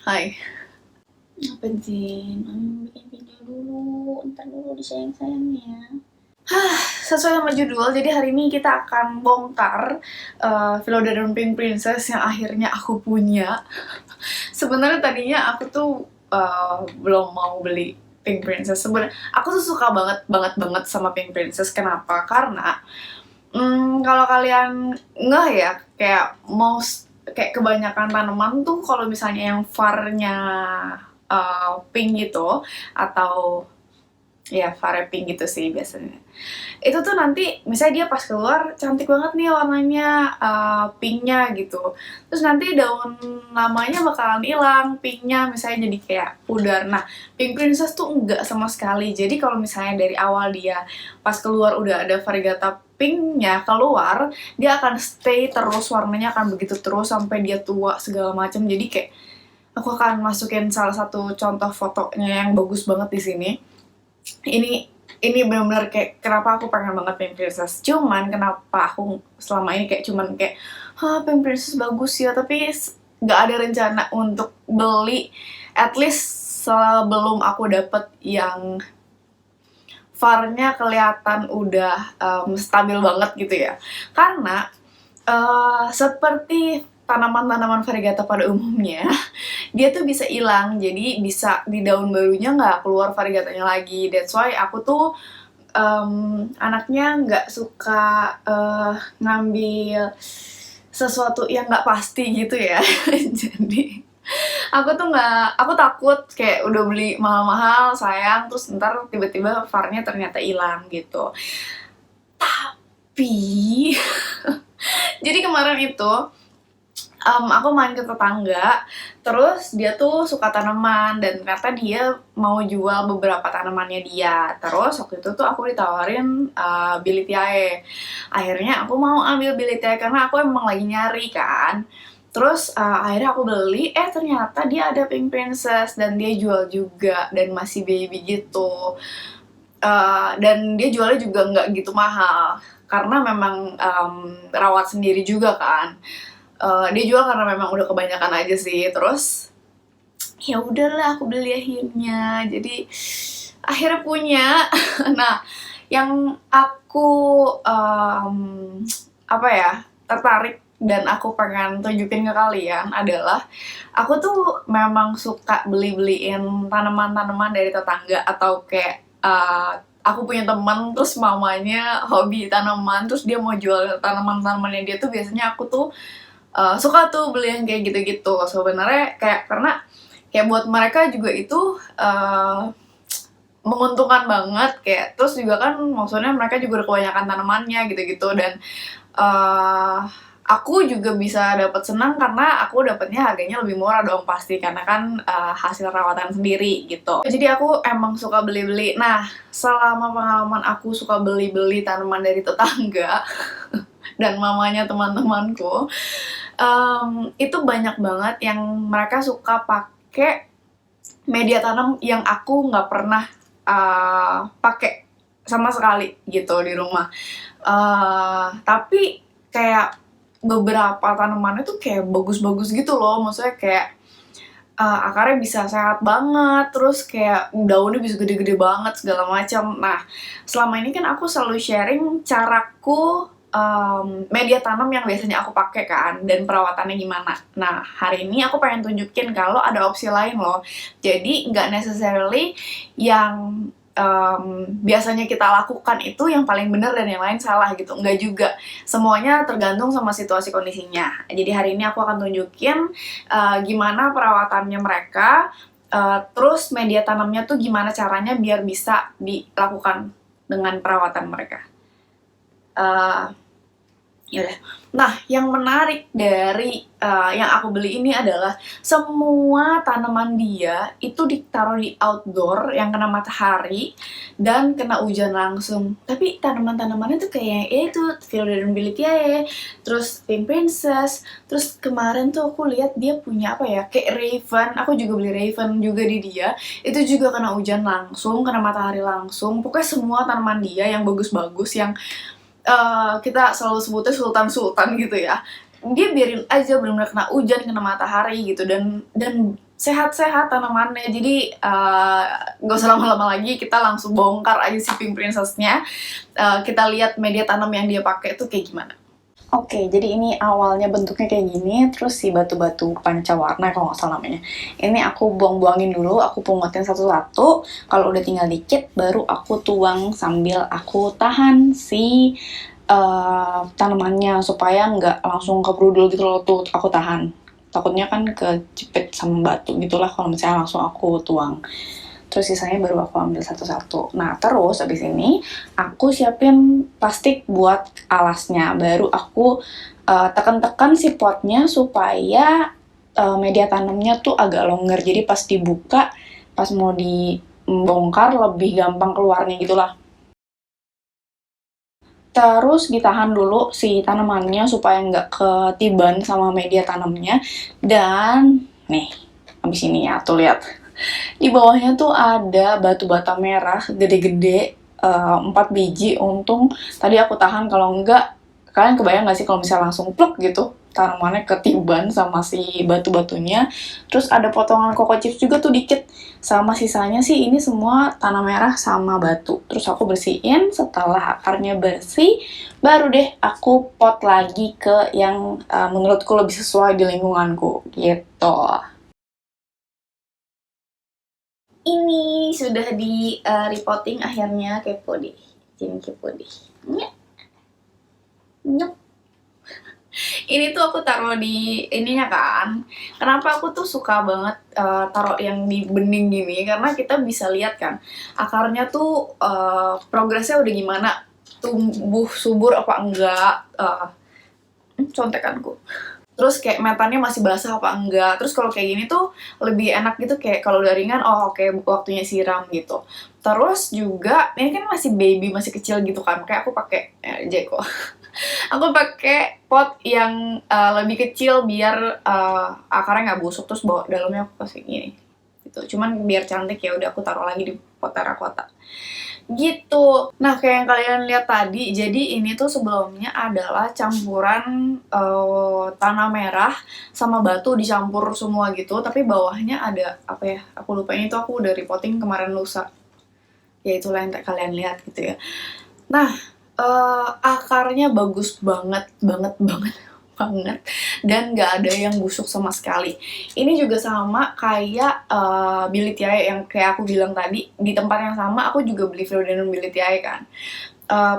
Hai. Apa sih? Mami bikin video dulu. Ntar dulu disayang-sayangnya. Sesuai sama judul, jadi hari ini kita akan bongkar Philodendron Pink Princess yang akhirnya aku punya. Sebenarnya tadinya aku tuh belum mau beli Pink Princess. Sebenarnya aku tuh suka banget sama Pink Princess. Kenapa? Karena kalau kalian ngeh ya, kayak kebanyakan tanaman tuh kalau misalnya yang varnya pink gitu, atau ya fare pink gitu sih biasanya. Itu tuh nanti misalnya dia pas keluar cantik banget nih warnanya, pinknya gitu. Terus nanti daun lamanya bakalan hilang pinknya, misalnya jadi kayak pudar. Nah, Pink Princess tuh enggak sama sekali. Jadi kalau misalnya dari awal dia pas keluar udah ada variegata pinknya keluar, dia akan stay terus, warnanya akan begitu terus sampai dia tua segala macam. Jadi kayak aku akan masukin salah satu contoh fotonya yang bagus banget di sini. Ini benar-benar kayak kenapa aku pengen banget Pink Princess. Cuman kenapa aku selama ini kayak cuman kayak Pink Princess bagus ya, tapi nggak ada rencana untuk beli, at least sebelum aku dapet yang varnya kelihatan udah stabil banget gitu ya. Karena seperti tanaman-tanaman variegata pada umumnya, dia tuh bisa hilang, jadi bisa di daun barunya nggak keluar variegatanya lagi. That's why aku tuh anaknya nggak suka ngambil sesuatu yang nggak pasti gitu ya. Jadi aku takut kayak udah beli mahal-mahal sayang, terus ntar tiba-tiba varnya ternyata hilang gitu. Tapi jadi kemarin itu aku main ke tetangga, terus dia tuh suka tanaman dan ternyata dia mau jual beberapa tanamannya dia. Terus waktu itu tuh aku ditawarin Bilitiae. Akhirnya aku mau ambil Bilitiae karena aku emang lagi nyari kan. Terus akhirnya aku beli, ternyata dia ada Pink Princess dan dia jual juga dan masih baby gitu. Dan dia jualnya juga nggak gitu mahal karena memang rawat sendiri juga kan. Dia jual karena memang udah kebanyakan aja sih. Terus ya udahlah aku beli akhirnya. Jadi akhirnya punya. Nah, yang aku tertarik dan aku pengen tunjukin ke kalian adalah aku tuh memang suka beli-beliin tanaman-tanaman dari tetangga, atau kayak aku punya teman terus mamanya hobi tanaman, terus dia mau jual tanaman-tanamannya dia tuh biasanya aku tuh suka tuh beli yang kayak gitu-gitu. Sebenarnya kayak karena kayak buat mereka juga itu menguntungkan banget, kayak terus juga kan maksudnya mereka juga udah kebanyakan tanamannya gitu-gitu. Dan aku juga bisa dapat senang karena aku dapatnya harganya lebih murah dong pasti, karena kan hasil rawatan sendiri gitu. Jadi aku emang suka beli-beli. Nah, selama pengalaman aku suka beli-beli tanaman dari tetangga dan mamanya teman-temanku, itu banyak banget yang mereka suka pakai media tanam yang aku nggak pernah pakai sama sekali gitu di rumah. Tapi kayak beberapa tanamannya tuh kayak bagus-bagus gitu loh, maksudnya kayak akarnya bisa sehat banget, terus kayak daunnya bisa gede-gede banget segala macam. Nah, selama ini kan aku selalu sharing caraku media tanam yang biasanya aku pakai kan, dan perawatannya gimana. Nah, hari ini aku pengen tunjukin kalau ada opsi lain loh. Jadi nggak necessarily yang biasanya kita lakukan itu yang paling benar dan yang lain salah gitu. Nggak juga, semuanya tergantung sama situasi kondisinya. Jadi hari ini aku akan tunjukin gimana perawatannya mereka, terus media tanamnya tuh gimana caranya biar bisa dilakukan dengan perawatan mereka. Yaudah. Nah, yang menarik dari yang aku beli ini adalah semua tanaman dia itu ditaruh di outdoor yang kena matahari dan kena hujan langsung. Tapi tanaman-tanamannya tuh kayak itu Philodendron Bilitiae, terus Pink Princess, terus kemarin tuh aku lihat dia punya apa ya, kayak Raven. Aku juga beli Raven juga di dia. Itu juga kena hujan langsung, kena matahari langsung. Pokoknya semua tanaman dia yang bagus-bagus, yang kita selalu sebutnya sultan-sultan gitu ya, dia biarin aja benar-benar kena hujan, kena matahari gitu. Dan sehat-sehat tanamannya. Jadi gak usah lama-lama lagi, kita langsung bongkar aja si Pink Princess-nya. Kita lihat media tanam yang dia pakai itu kayak gimana. Oke, jadi ini awalnya bentuknya kayak gini, terus si batu-batu pancawarna kalau nggak salah namanya. Ini aku buang-buangin dulu, aku pungutin satu-satu. Kalau udah tinggal dikit, baru aku tuang sambil aku tahan si tanamannya supaya nggak langsung kebrudul gitu loh tuh. Aku tahan. Takutnya kan kejepit sama batu gitulah kalau misalnya langsung aku tuang. Terus sisanya baru aku ambil satu-satu. Nah, terus abis ini aku siapin plastik buat alasnya. Baru aku tekan-tekan si potnya supaya media tanamnya tuh agak longgar. Jadi pas dibuka, pas mau dibongkar lebih gampang keluarnya gitulah. Terus ditahan dulu si tanamannya supaya nggak ketiban sama media tanamnya. Dan nih, abis ini ya, tuh lihat. Di bawahnya tuh ada batu bata merah gede-gede, 4 biji. Untung tadi aku tahan, kalau enggak kalian kebayang gak sih kalau misalnya langsung pluk gitu tanamannya ketiban sama si batu-batunya. Terus ada potongan koko chips juga tuh dikit, sama sisanya sih ini semua tanah merah sama batu. Terus aku bersihin, setelah akarnya bersih baru deh aku pot lagi ke yang menurutku lebih sesuai di lingkunganku gitu. Ini sudah di repotting akhirnya. Kepo deh, jangan kepo deh. Nyep, nyep. Ini tuh aku taruh di ininya kan. Kenapa aku tuh suka banget taruh yang di bening gini, karena kita bisa lihat kan akarnya tuh progresnya udah gimana, tumbuh subur apa enggak. Contekanku. Terus kayak metannya masih basah apa enggak. Terus kalau kayak gini tuh lebih enak gitu, kayak kalau udah ringan, oh oke, waktunya siram gitu. Terus juga ini kan masih baby, masih kecil gitu kan, kayak aku pakai Jeko. Aku pakai pot yang lebih kecil biar akarnya nggak busuk. Terus bawa dalamnya aku kasih gini gitu. Cuman biar cantik ya udah aku taruh lagi di pot terakota gitu. Nah, kayak yang kalian lihat tadi, jadi ini tuh sebelumnya adalah campuran tanah merah sama batu dicampur semua gitu, tapi bawahnya ada apa ya, aku lupa. Ini tuh aku udah repotting kemarin lusa, ya itulah yang kalian lihat gitu ya. Nah, akarnya bagus banget banget banget banget, dan nggak ada yang busuk sama sekali. Ini juga sama kayak Bilitiae yang kayak aku bilang tadi. Di tempat yang sama aku juga beli Philodendron Bilitiae kan.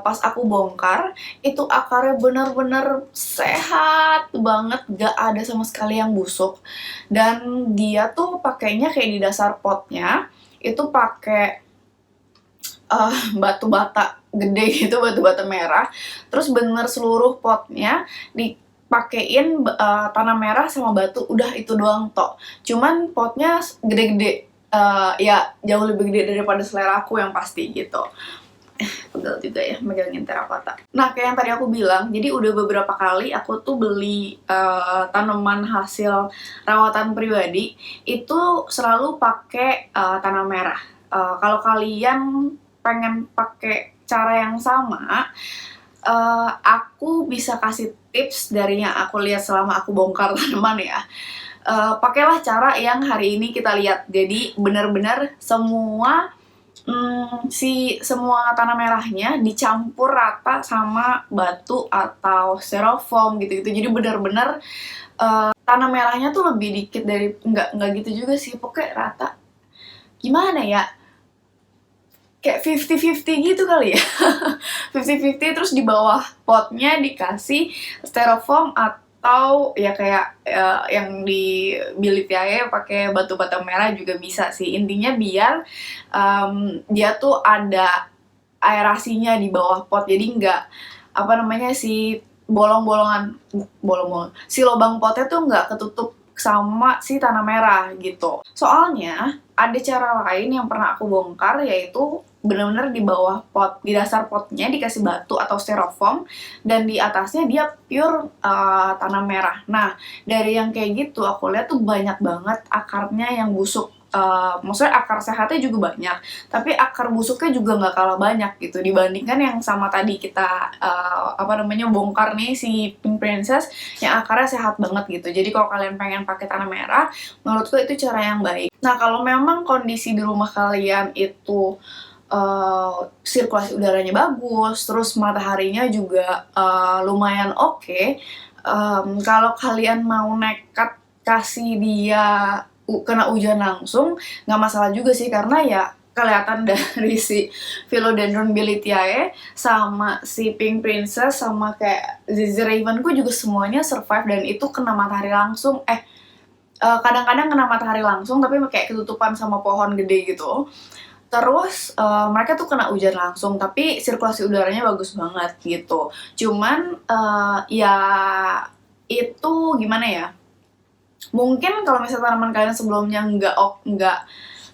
Pas aku bongkar, itu akarnya bener-bener sehat banget, gak ada sama sekali yang busuk. Dan dia tuh pakainya kayak di dasar potnya itu pakai batu bata gede gitu, batu bata merah. Terus bener seluruh potnya dipakein tanah merah sama batu, udah itu doang tok. Cuman potnya gede-gede, ya jauh lebih gede daripada selera aku yang pasti gitu. Pegel juga ya megangin terakota. Nah, kayak yang tadi aku bilang, jadi udah beberapa kali aku tuh beli tanaman hasil rawatan pribadi itu selalu pakai tanah merah. Kalau kalian pengen pakai cara yang sama, aku bisa kasih tips dari yang aku lihat selama aku bongkar tanaman ya. Pakailah cara yang hari ini kita lihat. Jadi benar-benar semua semua tanah merahnya dicampur rata sama batu atau styrofoam gitu-gitu. Jadi benar-benar tanah merahnya tuh lebih dikit dari, nggak gitu juga sih, pokoknya rata. Gimana ya? Kayak 50-50 gitu kali ya. 50-50. Terus di bawah potnya dikasih styrofoam atau ya kayak yang di Bilitiae pakai batu bata merah juga bisa sih. Intinya biar dia tuh ada aerasinya di bawah pot, jadi nggak apa namanya, si bolong-bolongan si lubang potnya tuh nggak ketutup sama si tanah merah gitu. Soalnya ada cara lain yang pernah aku bongkar, yaitu benar-benar di bawah pot, di dasar potnya dikasih batu atau styrofoam, dan di atasnya dia pure tanah merah. Nah, dari yang kayak gitu aku lihat tuh banyak banget akarnya yang busuk maksudnya akar sehatnya juga banyak, tapi akar busuknya juga nggak kalah banyak gitu dibandingkan yang sama tadi kita bongkar nih si Pink Princess yang akarnya sehat banget gitu. Jadi kalau kalian pengen pakai tanah merah, menurutku itu cara yang baik. Nah, kalau memang kondisi di rumah kalian itu sirkulasi udaranya bagus, terus mataharinya juga lumayan oke, kalau kalian mau nekat kasih dia kena hujan langsung, nggak masalah juga sih, karena ya kelihatan dari si Philodendron Bilithiae sama si Pink Princess sama kayak Zizi Ravenku juga semuanya survive dan itu kena matahari langsung. Kadang-kadang kena matahari langsung tapi kayak ketutupan sama pohon gede gitu. Terus mereka tuh kena hujan langsung tapi sirkulasi udaranya bagus banget gitu. Cuman ya itu gimana ya? Mungkin kalau misalnya tanaman kalian sebelumnya nggak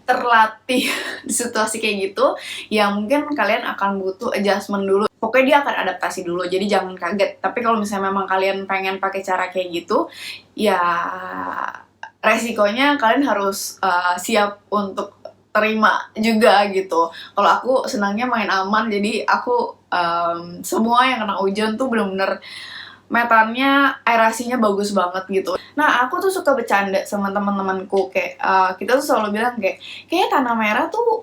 terlatih di situasi kayak gitu, ya mungkin kalian akan butuh adjustment dulu. Pokoknya dia akan adaptasi dulu, jadi jangan kaget. Tapi kalau misalnya memang kalian pengen pakai cara kayak gitu, ya resikonya kalian harus siap untuk terima juga gitu. Kalau aku senangnya main aman, jadi aku semua yang kena hujan tuh bener-bener metannya, aerasinya bagus banget gitu. Nah, aku tuh suka bercanda sama teman-temanku kayak kita tuh selalu bilang kayak tanah merah tuh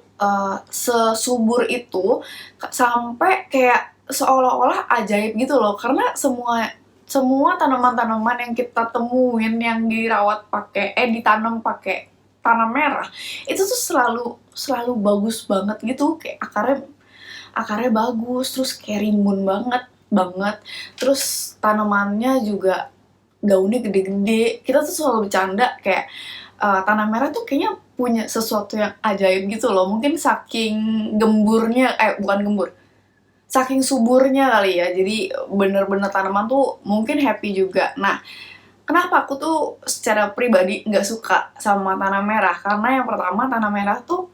sesubur itu sampai kayak seolah-olah ajaib gitu loh, karena semua tanaman-tanaman yang kita temuin yang dirawat ditanam pakai tanah merah itu tuh selalu bagus banget gitu, kayak akarnya bagus, terus kayak rimbun banget, terus tanamannya juga daunnya gede-gede. Kita tuh selalu bercanda kayak tanah merah tuh kayaknya punya sesuatu yang ajaib gitu loh, mungkin saking gemburnya, bukan gembur, saking suburnya kali ya, jadi bener-bener tanaman tuh mungkin happy juga. Nah, kenapa aku tuh secara pribadi nggak suka sama tanah merah? Karena yang pertama, tanah merah tuh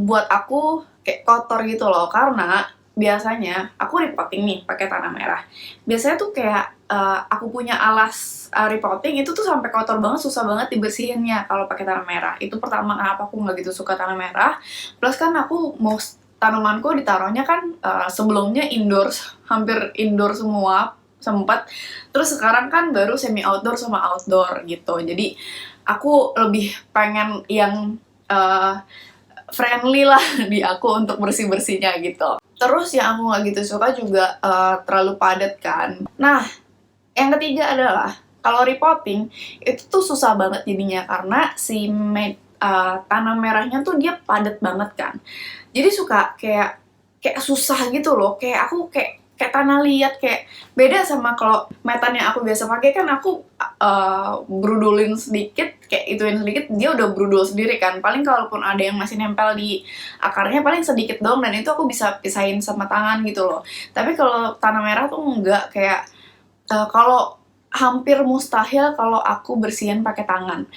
buat aku kayak kotor gitu loh, karena biasanya aku repotting nih pakai tanah merah. Biasanya tuh kayak aku punya alas repotting itu tuh sampai kotor banget, susah banget dibersihinnya kalau pakai tanah merah. Itu pertama kenapa aku nggak gitu suka tanah merah. Plus kan aku mau tanamanku ditaruhnya kan sebelumnya indoors, hampir indoor semua sempat. Terus sekarang kan baru semi outdoor sama outdoor gitu. Jadi aku lebih pengen yang friendly lah di aku untuk bersih-bersihnya gitu. Terus yang aku nggak gitu suka juga terlalu padat kan. Nah, yang ketiga adalah kalau repotting itu tuh susah banget jadinya karena si tanah merahnya tuh dia padat banget kan. Jadi suka kayak susah gitu loh. Kayak aku kayak tanah liat, kayak beda sama kalau metan yang aku biasa pakai kan aku brudulin sedikit, kayak ituin sedikit dia udah brudul sendiri kan. Paling kalaupun ada yang masih nempel di akarnya paling sedikit dong, dan itu aku bisa pisahin sama tangan gitu loh. Tapi kalau tanah merah tuh enggak, kayak kalau hampir mustahil kalau aku bersihin pakai tangan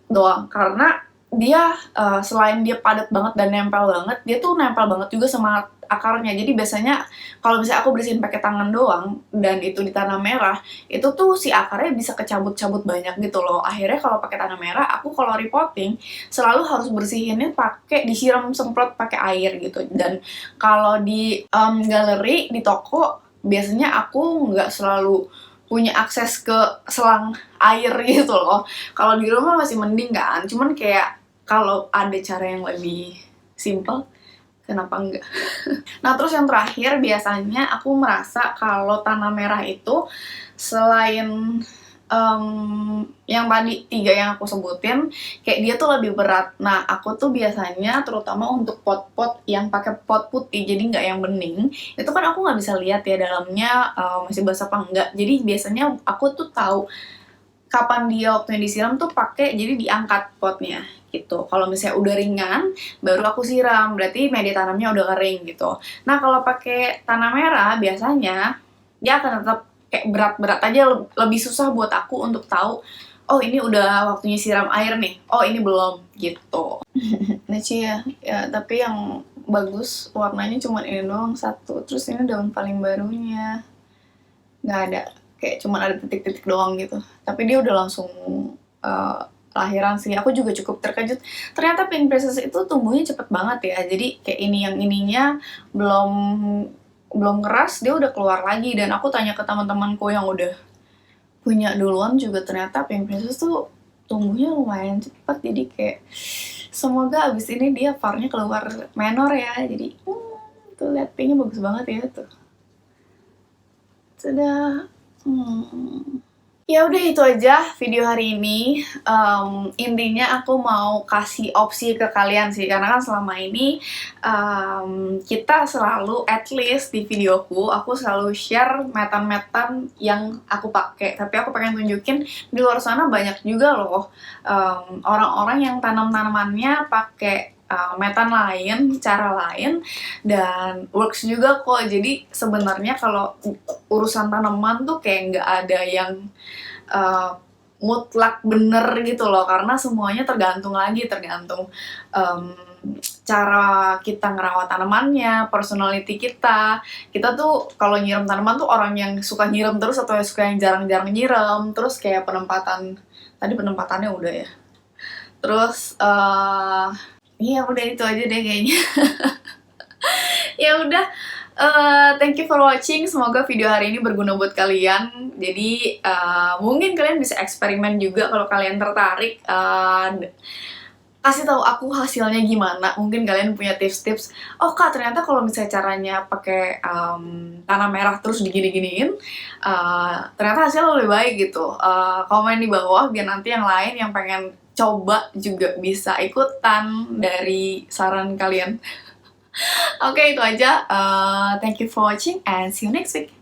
doang, karena dia selain dia padat banget dan nempel banget, dia tuh nempel banget juga sama akarnya. Jadi biasanya kalau misalnya aku bersihin pakai tangan doang dan itu di tanah merah, itu tuh si akarnya bisa kecabut-cabut banyak gitu loh. Akhirnya kalau pakai tanah merah, aku kalau repotting selalu harus bersihinnya pakai disiram semprot pakai air gitu. Dan kalau di galeri di toko biasanya aku nggak selalu punya akses ke selang air gitu loh. Kalau di rumah masih mending kan, cuman kayak kalau ada cara yang lebih simple, kenapa enggak? Nah, terus yang terakhir, biasanya aku merasa kalau tanah merah itu selain yang tadi 3 yang aku sebutin, kayak dia tuh lebih berat. Nah, aku tuh biasanya terutama untuk pot-pot yang pakai pot putih, jadi nggak yang bening, itu kan aku nggak bisa lihat ya dalamnya masih basah apa enggak. Jadi biasanya aku tuh tahu kapan dia waktunya disiram tuh pakai, jadi diangkat potnya gitu. Kalau misalnya udah ringan, baru aku siram, berarti media tanamnya udah kering gitu. Nah, kalau pakai tanah merah biasanya dia akan tetap kayak berat-berat aja, lebih susah buat aku untuk tahu, oh ini udah waktunya siram air nih, oh ini belum gitu. Nah Ci ya, tapi yang bagus warnanya cuma ini doang satu, terus ini daun paling barunya nggak ada, kayak cuma ada titik-titik doang gitu, tapi dia udah langsung lahiran sih. Aku juga cukup terkejut. Ternyata pink princess itu tumbuhnya cepet banget ya. Jadi kayak ini yang ininya belum belum keras dia udah keluar lagi. Dan aku tanya ke teman-temanku yang udah punya duluan juga ternyata pink princess tuh tumbuhnya lumayan cepet. Jadi kayak semoga abis ini dia farnya keluar menor ya. Jadi tuh lihat pinknya bagus banget ya tuh. Sudah. Ya udah itu aja video hari ini. Intinya aku mau kasih opsi ke kalian sih, karena kan selama ini kita selalu, at least di videoku, aku selalu share metan-metan yang aku pakai. Tapi aku pengen tunjukin di luar sana banyak juga loh orang-orang yang tanam-tanamannya pakai metan lain, cara lain, dan works juga kok. Jadi sebenarnya kalau urusan tanaman tuh kayak nggak ada yang mutlak bener gitu loh, karena semuanya tergantung cara kita ngerawat tanamannya, personality kita. Kita tuh kalau nyiram tanaman tuh orang yang suka nyiram terus atau yang suka yang jarang-jarang nyiram. Terus kayak penempatannya udah ya. Terus iya udah itu aja deh kayaknya. Ya udah, thank you for watching. Semoga video hari ini berguna buat kalian. Jadi mungkin kalian bisa eksperimen juga kalau kalian tertarik. Kasih tahu aku hasilnya gimana. Mungkin kalian punya tips-tips. Oh kak, ternyata kalau misalnya caranya pakai tanah merah terus digini-giniin, ternyata hasilnya lebih baik gitu. Komen di bawah biar nanti yang lain yang pengen coba juga bisa ikutan dari saran kalian. Oke, itu aja. Thank you for watching and see you next week.